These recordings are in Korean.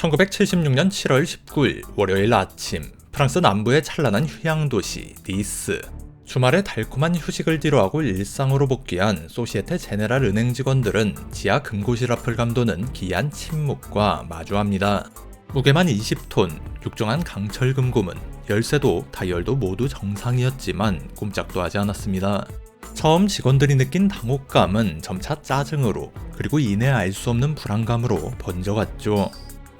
1976년 7월 19일 월요일 아침, 프랑스 남부의 찬란한 휴양도시 니스. 주말에 달콤한 휴식을 뒤로하고 일상으로 복귀한 소시에테 제네랄 은행 직원들은 지하 금고실 앞을 감도는 기이한 침묵과 마주합니다. 무게만 20톤, 육중한 강철 금고문, 열쇠도 다이얼도 모두 정상이었지만 꼼짝도 하지 않았습니다. 처음 직원들이 느낀 당혹감은 점차 짜증으로, 그리고 이내 알 수 없는 불안감으로 번져갔죠.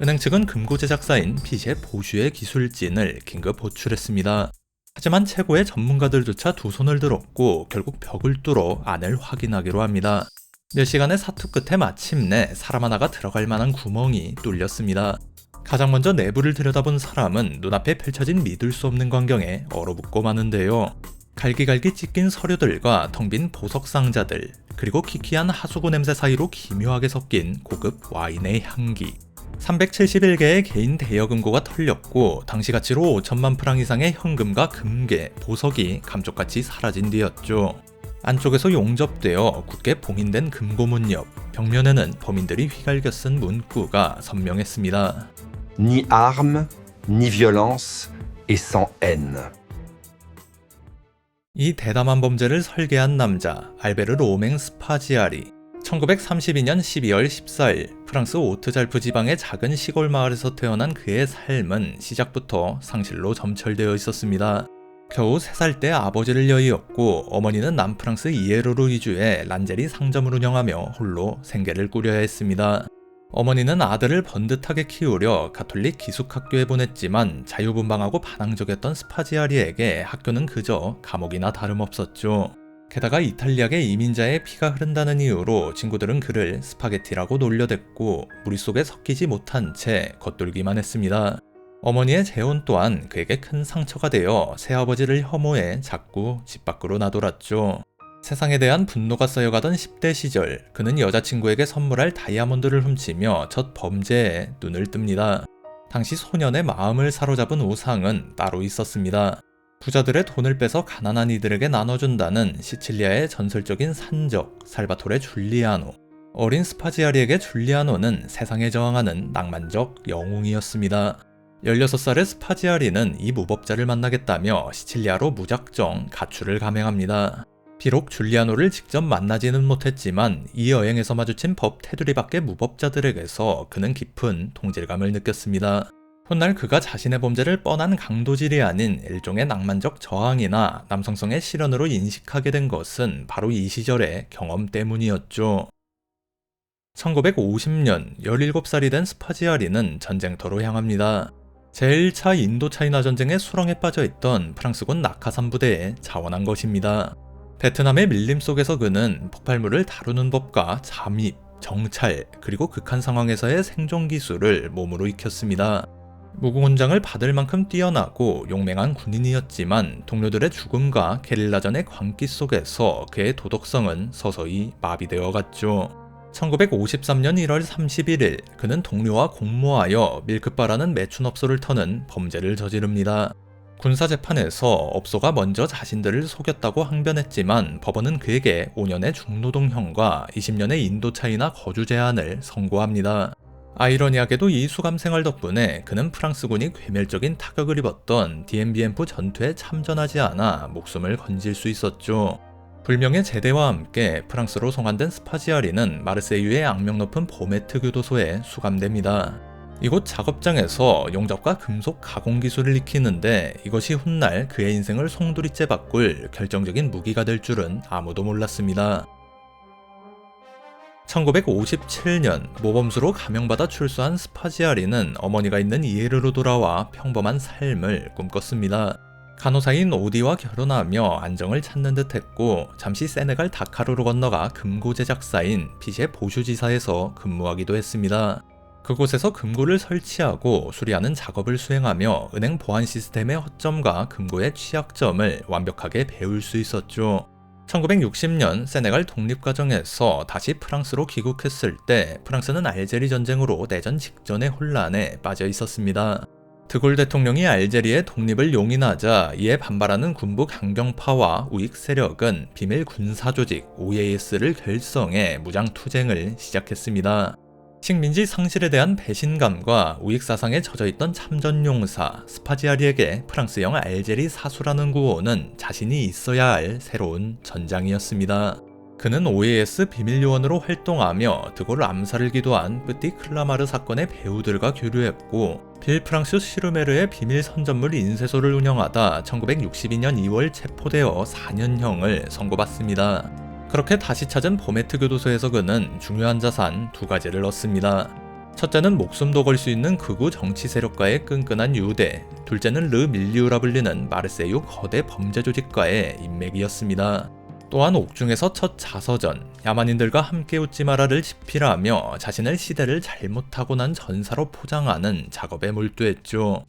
은행 측은 금고 제작사인 핏의 보슈의 기술진을 긴급 호출했습니다. 하지만 최고의 전문가들조차 두 손을 들었고 결국 벽을 뚫어 안을 확인하기로 합니다. 몇 시간의 사투 끝에 마침내 사람 하나가 들어갈 만한 구멍이 뚫렸습니다. 가장 먼저 내부를 들여다본 사람은 눈앞에 펼쳐진 믿을 수 없는 광경에 얼어붙고 마는데요. 갈기갈기 찢긴 서류들과 텅 빈 보석 상자들, 그리고 키키한 하수구 냄새 사이로 기묘하게 섞인 고급 와인의 향기. 371개의 개인 대여금고가 털렸고 당시 가치로 5천만 프랑 이상의 현금과 금괴, 보석이 감쪽같이 사라진 뒤였죠. 안쪽에서 용접되어 굳게 봉인된 금고문 옆, 벽면에는 범인들이 휘갈겨 쓴 문구가 선명했습니다. Ni arme, ni violence, et sans haine. 이 대담한 범죄를 설계한 남자, 알베르 로맹 스파지아리. 1932년 12월 14일 프랑스 오트잘프 지방의 작은 시골 마을에서 태어난 그의 삶은 시작부터 상실로 점철되어 있었습니다. 겨우 3살 때 아버지를 여의었고 어머니는 남프랑스 이에르르 이주의 란제리 상점을 운영하며 홀로 생계를 꾸려야 했습니다. 어머니는 아들을 번듯하게 키우려 가톨릭 기숙학교에 보냈지만 자유분방하고 반항적이었던 스파지아리에게 학교는 그저 감옥이나 다름없었죠. 게다가 이탈리아계 이민자의 피가 흐른다는 이유로 친구들은 그를 스파게티라고 놀려댔고 무리 속에 섞이지 못한 채 겉돌기만 했습니다. 어머니의 재혼 또한 그에게 큰 상처가 되어 새아버지를 혐오해 자꾸 집 밖으로 나돌았죠. 세상에 대한 분노가 쌓여가던 10대 시절, 그는 여자친구에게 선물할 다이아몬드를 훔치며 첫 범죄에 눈을 뜹니다. 당시 소년의 마음을 사로잡은 우상은 따로 있었습니다. 부자들의 돈을 빼서 가난한 이들에게 나눠준다는 시칠리아의 전설적인 산적 살바토레 줄리아노. 어린 스파지아리에게 줄리아노는 세상에 저항하는 낭만적 영웅이었습니다. 16살의 스파지아리는 이 무법자를 만나겠다며 시칠리아로 무작정 가출을 감행합니다. 비록 줄리아노를 직접 만나지는 못했지만 이 여행에서 마주친 법 테두리 밖의 무법자들에게서 그는 깊은 동질감을 느꼈습니다. 훗날 그가 자신의 범죄를 뻔한 강도질이 아닌 일종의 낭만적 저항이나 남성성의 실현으로 인식하게 된 것은 바로 이 시절의 경험 때문이었죠. 1950년 17살이 된 스파지아리는 전쟁터로 향합니다. 제1차 인도차이나 전쟁의 수렁에 빠져있던 프랑스군 낙하산 부대에 자원한 것입니다. 베트남의 밀림 속에서 그는 폭발물을 다루는 법과 잠입, 정찰, 그리고 극한 상황에서의 생존 기술을 몸으로 익혔습니다. 무궁훈장을 받을 만큼 뛰어나고 용맹한 군인이었지만 동료들의 죽음과 게릴라전의 광기 속에서 그의 도덕성은 서서히 마비되어 갔죠. 1953년 1월 31일 그는 동료와 공모하여 밀크바라는 매춘업소를 터는 범죄를 저지릅니다. 군사재판에서 업소가 먼저 자신들을 속였다고 항변했지만 법원은 그에게 5년의 중노동형과 20년의 인도차이나 거주 제한을 선고합니다. 아이러니하게도 이 수감 생활 덕분에 그는 프랑스군이 괴멸적인 타격을 입었던 디엠비엠프 전투에 참전하지 않아 목숨을 건질 수 있었죠. 불명의 제대와 함께 프랑스로 송환된 스파지아리는 마르세유의 악명 높은 보메트 교도소에 수감됩니다. 이곳 작업장에서 용접과 금속 가공 기술을 익히는데 이것이 훗날 그의 인생을 송두리째 바꿀 결정적인 무기가 될 줄은 아무도 몰랐습니다. 1957년 모범수로 감형받아 출소한 스파지아리는 어머니가 있는 이에르로 돌아와 평범한 삶을 꿈꿨습니다. 간호사인 오디와 결혼하며 안정을 찾는 듯 했고 잠시 세네갈 다카르로 건너가 금고 제작사인 핏의 보슈지사에서 근무하기도 했습니다. 그곳에서 금고를 설치하고 수리하는 작업을 수행하며 은행 보안 시스템의 허점과 금고의 취약점을 완벽하게 배울 수 있었죠. 1960년 세네갈 독립 과정에서 다시 프랑스로 귀국했을 때 프랑스는 알제리 전쟁으로 내전 직전의 혼란에 빠져 있었습니다. 드골 대통령이 알제리의 독립을 용인하자 이에 반발하는 군부 강경파와 우익 세력은 비밀 군사조직 OAS를 결성해 무장 투쟁을 시작했습니다. 식민지 상실에 대한 배신감과 우익사상에 젖어있던 참전용사 스파지아리에게 프랑스형 알제리 사수라는 구호는 자신이 있어야 할 새로운 전장이었습니다. 그는 OAS 비밀요원으로 활동하며 드골 암살을 기도한 뿌띠 클라마르 사건의 배우들과 교류했고 빌 프랑스 슈르메르의 비밀 선전물 인쇄소를 운영하다 1962년 2월 체포되어 4년형을 선고받습니다. 그렇게 다시 찾은 보메트 교도소에서 그는 중요한 자산 2가지를 얻습니다. 첫째는 목숨도 걸 수 있는 극우 정치 세력과의 끈끈한 유대, 둘째는 르 밀리우라 불리는 마르세유 거대 범죄 조직과의 인맥이었습니다. 또한 옥중에서 첫 자서전, 야만인들과 함께 웃지 마라를 집필하며 자신을 시대를 잘못하고 난 전사로 포장하는 작업에 몰두했죠.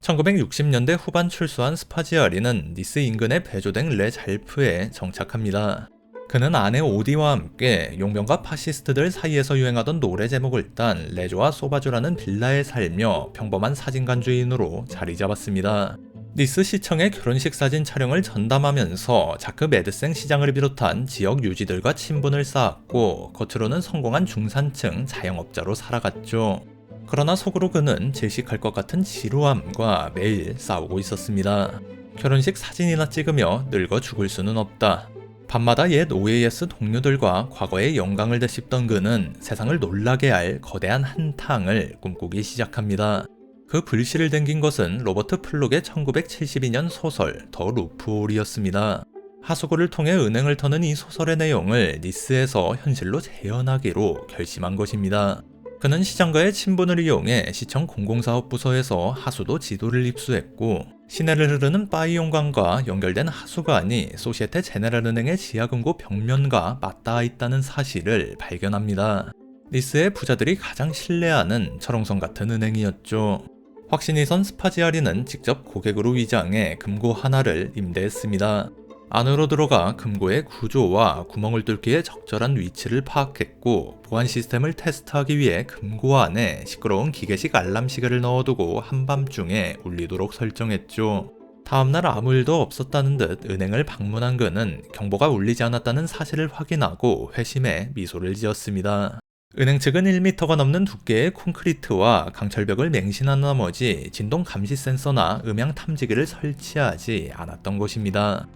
1960년대 후반 출소한 스파지아리는 니스 인근의 배조된 레 잘프에 정착합니다. 그는 아내 오디와 함께 용병과 파시스트들 사이에서 유행하던 노래 제목을 딴 레조와 소바주라는 빌라에 살며 평범한 사진관주인으로 자리 잡았습니다. 니스 시청의 결혼식 사진 촬영을 전담하면서 자크 메드생 시장을 비롯한 지역 유지들과 친분을 쌓았고 겉으로는 성공한 중산층 자영업자로 살아갔죠. 그러나 속으로 그는 질식할 것 같은 지루함과 매일 싸우고 있었습니다. 결혼식 사진이나 찍으며 늙어 죽을 수는 없다. 밤마다 옛 OAS 동료들과 과거의 영광을 되씹던 그는 세상을 놀라게 할 거대한 한탕을 꿈꾸기 시작합니다. 그 불씨를 댕긴 것은 로버트 플록의 1972년 소설 더 루프홀이었습니다. 하수구를 통해 은행을 터는 이 소설의 내용을 니스에서 현실로 재현하기로 결심한 것입니다. 그는 시장과의 친분을 이용해 시청 공공사업부서에서 하수도 지도를 입수했고 시내를 흐르는 파이용강과 연결된 하수관이 소시에테 제네랄은행의 지하금고 벽면과 맞닿아 있다는 사실을 발견합니다. 니스의 부자들이 가장 신뢰하는 철옹성 같은 은행이었죠. 확신이 선 스파지아리는 직접 고객으로 위장해 금고 하나를 임대했습니다. 안으로 들어가 금고의 구조와 구멍을 뚫기에 적절한 위치를 파악했고 보안 시스템을 테스트하기 위해 금고 안에 시끄러운 기계식 알람 시계를 넣어두고 한밤중에 울리도록 설정했죠. 다음날 아무 일도 없었다는 듯 은행을 방문한 그는 경보가 울리지 않았다는 사실을 확인하고 회심에 미소를 지었습니다. 은행 측은 1m가 넘는 두께의 콘크리트와 강철벽을 맹신한 나머지 진동 감시 센서나 음향 탐지기를 설치하지 않았던 것입니다.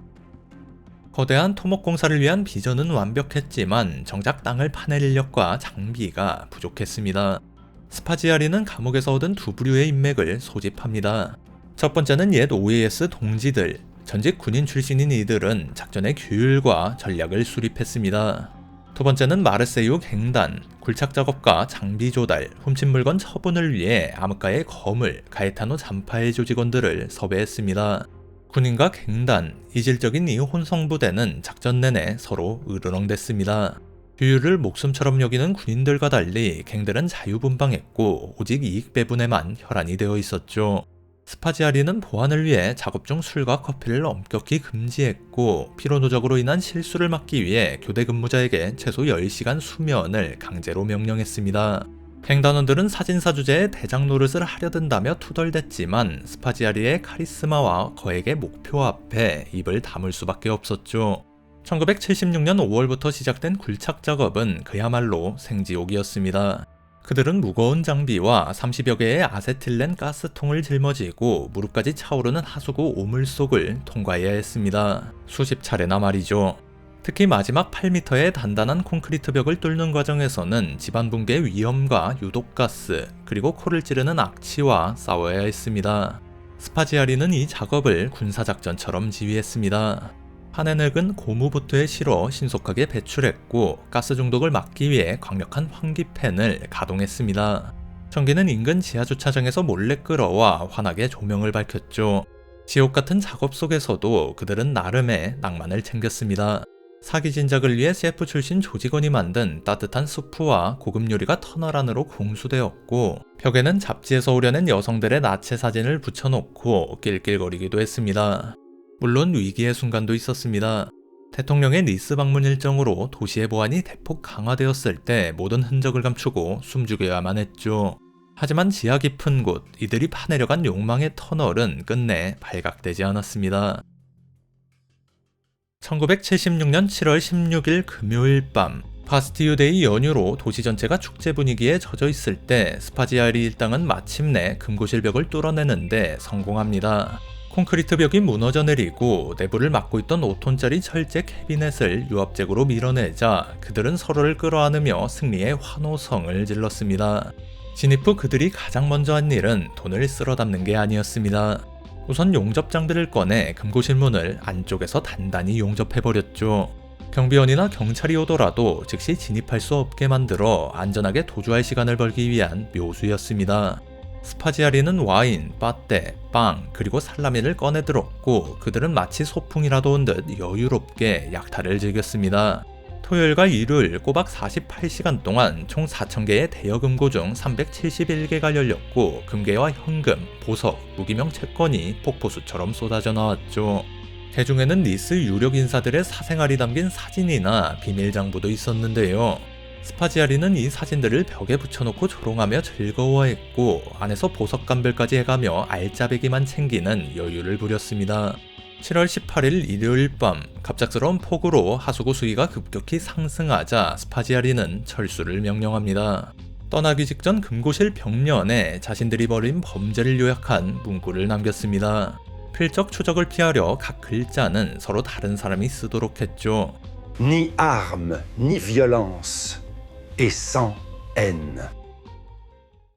거대한 토목공사를 위한 비전은 완벽했지만 정작 땅을 파낼 인력과 장비가 부족했습니다. 스파지아리는 감옥에서 얻은 2부류의 인맥을 소집합니다. 첫 번째는 옛 OAS 동지들, 전직 군인 출신인 이들은 작전의 규율과 전략을 수립했습니다. 두 번째는 마르세유 갱단, 굴착 작업과 장비 조달, 훔친 물건 처분을 위해 암흑가의 거물, 가에타노 잠파의 조직원들을 섭외했습니다. 군인과 갱단, 이질적인 이 혼성부대는 작전 내내 서로 으르렁댔습니다. 규율을 목숨처럼 여기는 군인들과 달리 갱들은 자유분방했고 오직 이익 배분에만 혈안이 되어 있었죠. 스파지아리는 보안을 위해 작업 중 술과 커피를 엄격히 금지했고 피로누적으로 인한 실수를 막기 위해 교대 근무자에게 최소 10시간 수면을 강제로 명령했습니다. 갱단원들은 사진사 주제에 대장 노릇을 하려든다며 투덜댔지만 스파지아리의 카리스마와 거액의 목표 앞에 입을 다물 수밖에 없었죠. 1976년 5월부터 시작된 굴착 작업은 그야말로 생지옥이었습니다. 그들은 무거운 장비와 30여 개의 아세틸렌 가스통을 짊어지고 무릎까지 차오르는 하수구 오물속을 통과해야 했습니다. 수십 차례나 말이죠. 특히 마지막 8m의 단단한 콘크리트 벽을 뚫는 과정에서는 집안 붕괴의 위험과 유독가스, 그리고 코를 찌르는 악취와 싸워야 했습니다. 스파지아리는 이 작업을 군사작전처럼 지휘했습니다. 판에 늙은 고무보트에 실어 신속하게 배출했고 가스 중독을 막기 위해 강력한 환기팬을 가동했습니다. 전기는 인근 지하주차장에서 몰래 끌어와 환하게 조명을 밝혔죠. 지옥 같은 작업 속에서도 그들은 나름의 낭만을 챙겼습니다. 사기 진작을 위해 셰프 출신 조직원이 만든 따뜻한 수프와 고급 요리가 터널 안으로 공수되었고 벽에는 잡지에서 오려낸 여성들의 나체 사진을 붙여놓고 낄낄거리기도 했습니다. 물론 위기의 순간도 있었습니다. 대통령의 니스 방문 일정으로 도시의 보안이 대폭 강화되었을 때 모든 흔적을 감추고 숨죽여야만 했죠. 하지만 지하 깊은 곳, 이들이 파내려간 욕망의 터널은 끝내 발각되지 않았습니다. 1976년 7월 16일 금요일 밤, 바스티유데이 연휴로 도시 전체가 축제 분위기에 젖어 있을 때 스파지아리 일당은 마침내 금고실 벽을 뚫어내는데 성공합니다. 콘크리트 벽이 무너져 내리고 내부를 막고 있던 5톤짜리 철제 캐비넷을 유압잭으로 밀어내자 그들은 서로를 끌어안으며 승리의 환호성을 질렀습니다. 진입 후 그들이 가장 먼저 한 일은 돈을 쓸어 담는 게 아니었습니다. 우선 용접 장비를 꺼내 금고실 문을 안쪽에서 단단히 용접해버렸죠. 경비원이나 경찰이 오더라도 즉시 진입할 수 없게 만들어 안전하게 도주할 시간을 벌기 위한 묘수였습니다. 스파지아리는 와인, 빠떼, 빵, 그리고 살라미를 꺼내들었고 그들은 마치 소풍이라도 온 듯 여유롭게 약탈을 즐겼습니다. 토요일과 일요일 꼬박 48시간 동안 총 4,000개의 대여금고 중 371개가 열렸고 금괴와 현금, 보석, 무기명 채권이 폭포수처럼 쏟아져 나왔죠. 그 중에는 니스 유력 인사들의 사생활이 담긴 사진이나 비밀장부도 있었는데요. 스파지아리는 이 사진들을 벽에 붙여놓고 조롱하며 즐거워했고 안에서 보석 감별까지 해가며 알짜배기만 챙기는 여유를 부렸습니다. 7월 18일 일요일 밤 갑작스러운 폭우로 하수구 수위가 급격히 상승하자 스파지아리는 철수를 명령합니다. 떠나기 직전 금고실 벽면에 자신들이 벌인 범죄를 요약한 문구를 남겼습니다. 필적 추적을 피하려 각 글자는 서로 다른 사람이 쓰도록 했죠. Ni arme, ni violence, et sans haine.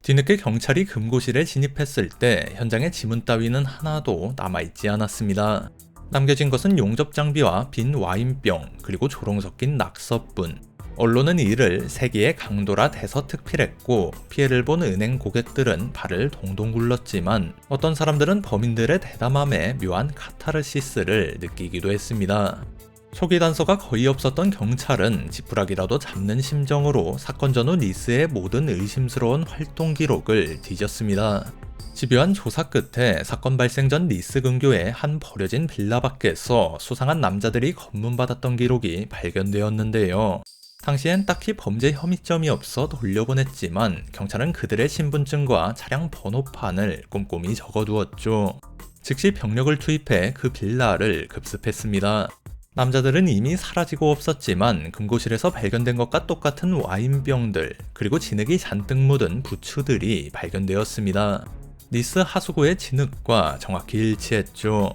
뒤늦게 경찰이 금고실에 진입했을 때 현장에 지문 따위는 하나도 남아있지 않았습니다. 남겨진 것은 용접 장비와 빈 와인병 그리고 조롱 섞인 낙서뿐. 언론은 이를 세기의 강도라 대서특필했고 피해를 본 은행 고객들은 발을 동동 굴렀지만 어떤 사람들은 범인들의 대담함에 묘한 카타르시스를 느끼기도 했습니다. 초기 단서가 거의 없었던 경찰은 지푸라기라도 잡는 심정으로 사건 전후 니스의 모든 의심스러운 활동 기록을 뒤졌습니다. 집요한 조사 끝에 사건 발생 전 니스 근교의 한 버려진 빌라 밖에서 수상한 남자들이 검문받았던 기록이 발견되었는데요. 당시엔 딱히 범죄 혐의점이 없어 돌려보냈지만 경찰은 그들의 신분증과 차량 번호판을 꼼꼼히 적어두었죠. 즉시 병력을 투입해 그 빌라를 급습했습니다. 남자들은 이미 사라지고 없었지만 금고실에서 발견된 것과 똑같은 와인병들 그리고 진흙이 잔뜩 묻은 부츠들이 발견되었습니다. 니스 하수구의 진흙과 정확히 일치했죠.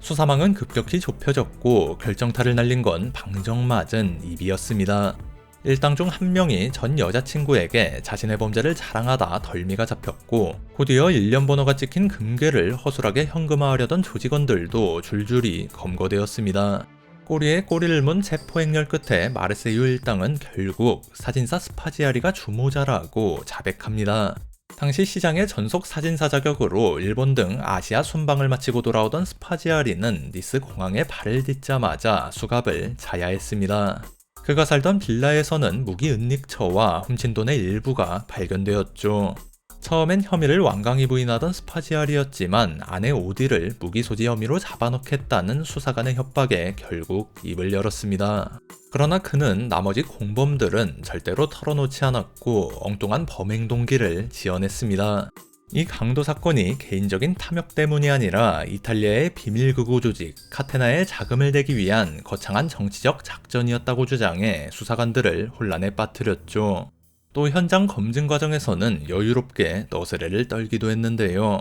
수사망은 급격히 좁혀졌고 결정타를 날린 건 방정맞은 입이었습니다. 일당 중 한 명이 전 여자친구에게 자신의 범죄를 자랑하다 덜미가 잡혔고 곧이어 1년 번호가 찍힌 금괴를 허술하게 현금화하려던 조직원들도 줄줄이 검거되었습니다. 꼬리에 꼬리를 문 체포행렬 끝에 마르세유 일당은 결국 사진사 스파지아리가 주모자라고 자백합니다. 당시 시장의 전속 사진사 자격으로 일본 등 아시아 순방을 마치고 돌아오던 스파지아리는 니스 공항에 발을 딛자마자 수갑을 자야했습니다. 그가 살던 빌라에서는 무기 은닉처와 훔친 돈의 일부가 발견되었죠. 처음엔 혐의를 완강히 부인하던 스파지아리였지만 아내 오디를 무기 소지 혐의로 잡아넣겠다는 수사관의 협박에 결국 입을 열었습니다. 그러나 그는 나머지 공범들은 절대로 털어놓지 않았고 엉뚱한 범행 동기를 지어냈습니다. 이 강도 사건이 개인적인 탐욕 때문이 아니라 이탈리아의 비밀극우 조직 카테나에 자금을 대기 위한 거창한 정치적 작전이었다고 주장해 수사관들을 혼란에 빠뜨렸죠. 또 현장 검증 과정에서는 여유롭게 너스레를 떨기도 했는데요.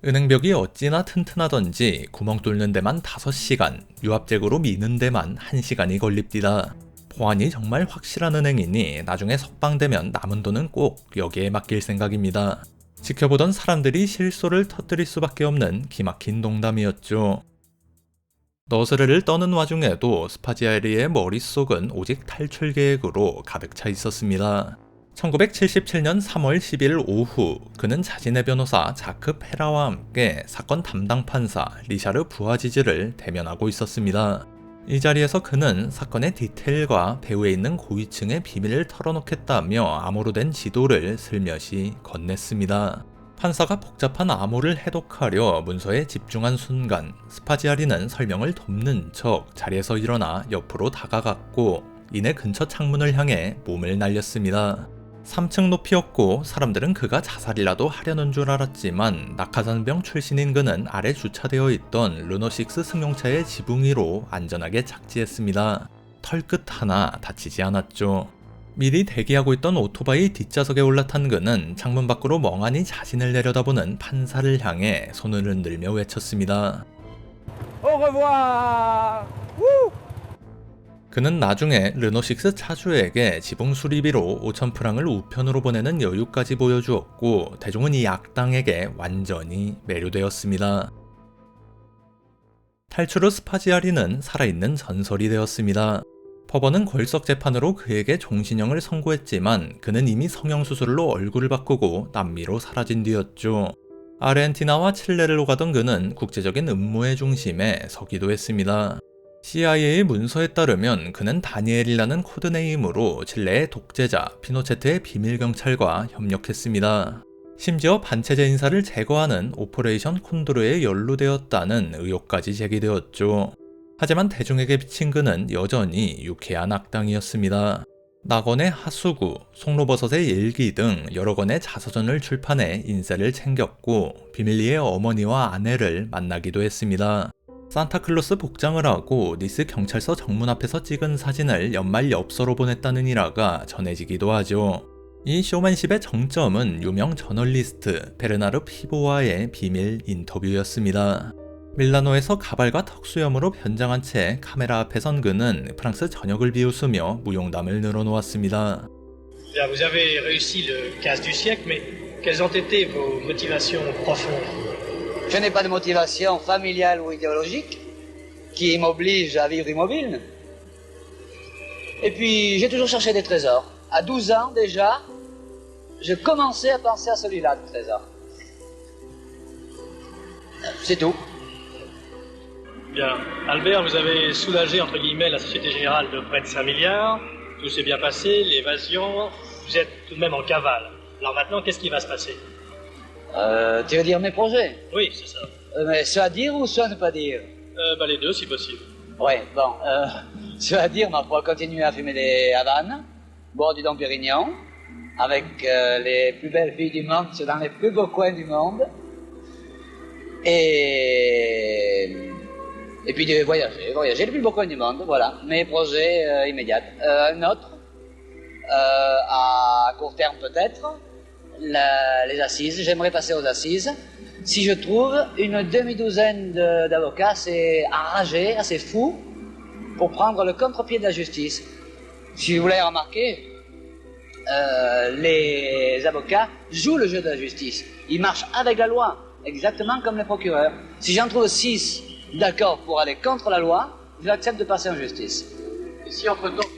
은행벽이 어찌나 튼튼하던지 구멍 뚫는 데만 5시간, 유압잭으로 미는 데만 1시간이 걸립니다. 보안이 정말 확실한 은행이니 나중에 석방되면 남은 돈은 꼭 여기에 맡길 생각입니다. 지켜보던 사람들이 실소를 터뜨릴 수밖에 없는 기막힌 농담이었죠. 너스레를 떠는 와중에도 스파지아리의 머릿속은 오직 탈출 계획으로 가득 차 있었습니다. 1977년 3월 10일 오후 그는 자신의 변호사 자크 페라와 함께 사건 담당 판사 리샤르 부아지즈를 대면하고 있었습니다. 이 자리에서 그는 사건의 디테일과 배후에 있는 고위층의 비밀을 털어놓겠다며 암호로 된 지도를 슬며시 건넸습니다. 판사가 복잡한 암호를 해독하려 문서에 집중한 순간 스파지아리는 설명을 돕는 척 자리에서 일어나 옆으로 다가갔고 이내 근처 창문을 향해 몸을 날렸습니다. 3층 높이였고 사람들은 그가 자살이라도 하려는 줄 알았지만 낙하산병 출신인 그는 아래 주차되어 있던 르노6 승용차의 지붕 위로 안전하게 착지했습니다. 털끝 하나 다치지 않았죠. 미리 대기하고 있던 오토바이 뒷좌석에 올라탄 그는 창문 밖으로 멍하니 자신을 내려다보는 판사를 향해 손을 흔들며 외쳤습니다. Au revoir! Wouh! 그는 나중에 르노6 차주에게 지붕 수리비로 5,000프랑을 우편으로 보내는 여유까지 보여주었고 대중은 이 악당에게 완전히 매료되었습니다. 탈출 후 스파지아리는 살아있는 전설이 되었습니다. 법원은 걸석 재판으로 그에게 종신형을 선고했지만 그는 이미 성형수술로 얼굴을 바꾸고 남미로 사라진 뒤였죠. 아르헨티나와 칠레를 오가던 그는 국제적인 음모의 중심에 서기도 했습니다. CIA의 문서에 따르면 그는 다니엘이라는 코드네임으로 칠레의 독재자 피노체트의 비밀경찰과 협력했습니다. 심지어 반체제 인사를 제거하는 오퍼레이션 콘도르에 연루되었다는 의혹까지 제기되었죠. 하지만 대중에게 비친 그는 여전히 유쾌한 악당이었습니다. 낙원의 하수구, 송로버섯의 일기 등 여러 권의 자서전을 출판해 인세를 챙겼고 비밀리에 어머니와 아내를 만나기도 했습니다. 산타클로스 복장을 하고 니스 경찰서 정문 앞에서 찍은 사진을 연말 엽서로 보냈다는 일화가 전해지기도 하죠. 이 쇼맨십의 정점은 유명 저널리스트 베르나르 피보와의 비밀 인터뷰였습니다. 밀라노에서 가발과 턱수염으로 변장한 채 카메라 앞에 선 그는 프랑스 전역을 비웃으며 무용담을 늘어놓았습니다. Bien, vous avez réussi le casse du siècle, mais quelles ont été vos motivations profondes? Je n'ai pas de motivation familiale ou idéologique qui m'oblige à vivre immobile. Et puis, j'ai toujours cherché des trésors. À 12 ans déjà, je commençais à penser à celui-là, le trésor. C'est tout. Bien, Albert, vous avez soulagé, entre guillemets, la Société Générale de près de 5 milliards. Tout s'est bien passé, l'évasion, vous êtes tout de même en cavale. Alors maintenant, qu'est-ce qui va se passer? Tu veux dire mes projets? Oui, c'est ça. Mais soit dire ou soit ne pas dire? Les deux, si possible. Ouais, bon, soit dire, ma foi, continuer à fumer des Havanes, boire du Dom Pérignon, avec les plus belles filles du monde, dans les plus beaux coins du monde, et puis de voyager les plus beaux coins du monde, voilà, mes projets immédiats. Un autre, à court terme peut-être, les assises, j'aimerais passer aux assises. Si je trouve une demi-douzaine d'avocats assez enragés, assez fous, pour prendre le contre-pied de la justice. Si vous l'avez remarqué, les avocats jouent le jeu de la justice. Ils marchent avec la loi, exactement comme les procureurs. Si j'en trouve 6 d'accord pour aller contre la loi, j'accepte de passer en justice. Et si entre-temps,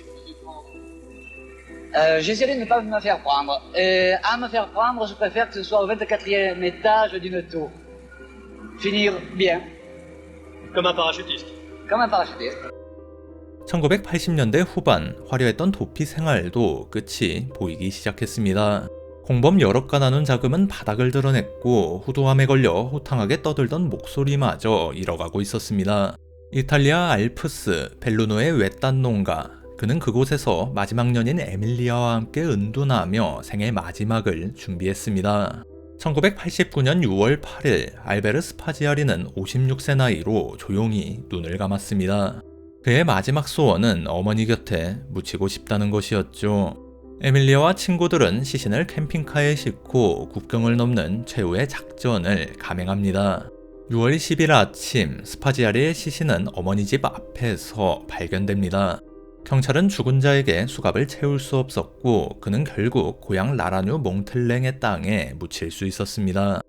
j'essaierai de ne pas me faire prendre. À me faire prendre, je préfère que ce soit au 24e étage d'une tour. Finir bien. comme un parachutiste. Comme un parachutiste. 1980년대 후반 화려했던 도피 생활도 끝이 보이기 시작했습니다. 공범 여럿 가 나눈 자금은 바닥을 드러냈고 후도함에 걸려 호탕하게 떠들던 목소리마저 잃어가고 있었습니다. 이탈리아 알프스 벨루노의 외딴 농가, 그는 그곳에서 마지막 년인 에밀리아와 함께 은둔하며 생애 마지막을 준비했습니다. 1989년 6월 8일 알베르 스파지아리는 56세 나이로 조용히 눈을 감았습니다. 그의 마지막 소원은 어머니 곁에 묻히고 싶다는 것이었죠. 에밀리아와 친구들은 시신을 캠핑카에 싣고 국경을 넘는 최후의 작전을 감행합니다. 6월 10일 아침 스파지아리의 시신은 어머니 집 앞에서 발견됩니다. 경찰은 죽은 자에게 수갑을 채울 수 없었고 그는 결국 고향 라라뉴 몽틀랭의 땅에 묻힐 수 있었습니다.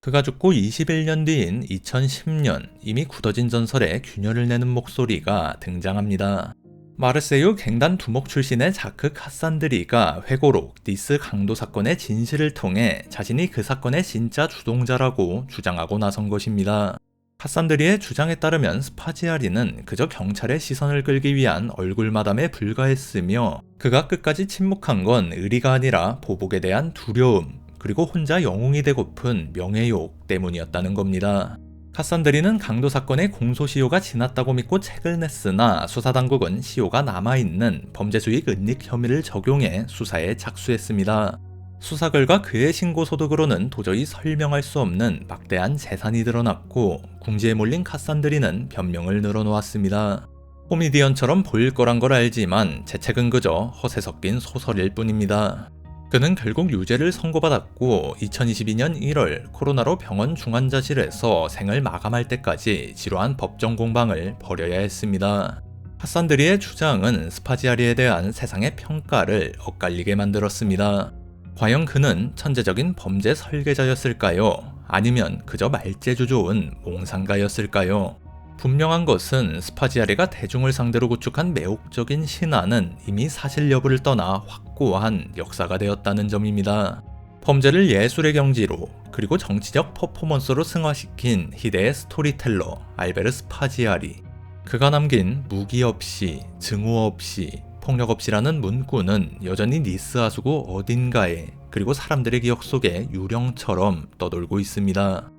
그가 죽고 21년 뒤인 2010년 이미 굳어진 전설에 균열을 내는 목소리가 등장합니다. 마르세유 갱단 두목 출신의 자크 카산드리가 회고록 니스 강도 사건의 진실을 통해 자신이 그 사건의 진짜 주동자라고 주장하고 나선 것입니다. 카산드리의 주장에 따르면 스파지아리는 그저 경찰의 시선을 끌기 위한 얼굴마담에 불과했으며 그가 끝까지 침묵한 건 의리가 아니라 보복에 대한 두려움, 그리고 혼자 영웅이 되고픈 명예욕 때문이었다는 겁니다. 카산드리는 강도 사건의 공소시효가 지났다고 믿고 책을 냈으나 수사당국은 시효가 남아있는 범죄수익 은닉 혐의를 적용해 수사에 착수했습니다. 수사 결과 그의 신고소득으로는 도저히 설명할 수 없는 막대한 재산이 드러났고 궁지에 몰린 카산드리는 변명을 늘어놓았습니다. 코미디언처럼 보일 거란 걸 알지만 제 책은 그저 허세 섞인 소설일 뿐입니다. 그는 결국 유죄를 선고받았고 2022년 1월 코로나로 병원 중환자실에서 생을 마감할 때까지 지루한 법정 공방을 벌여야 했습니다. 하산드리의 주장은 스파지아리에 대한 세상의 평가를 엇갈리게 만들었습니다. 과연 그는 천재적인 범죄 설계자였을까요? 아니면 그저 말재주 좋은 몽상가였을까요? 분명한 것은 스파지아리가 대중을 상대로 구축한 매혹적인 신화는 이미 사실 여부를 떠나 확고한 역사가 되었다는 점입니다. 범죄를 예술의 경지로 그리고 정치적 퍼포먼스로 승화시킨 희대의 스토리텔러 알베르 스파지아리. 그가 남긴 무기 없이, 증오 없이, 폭력 없이라는 문구는 여전히 니스 하수구 어딘가에 그리고 사람들의 기억 속에 유령처럼 떠돌고 있습니다.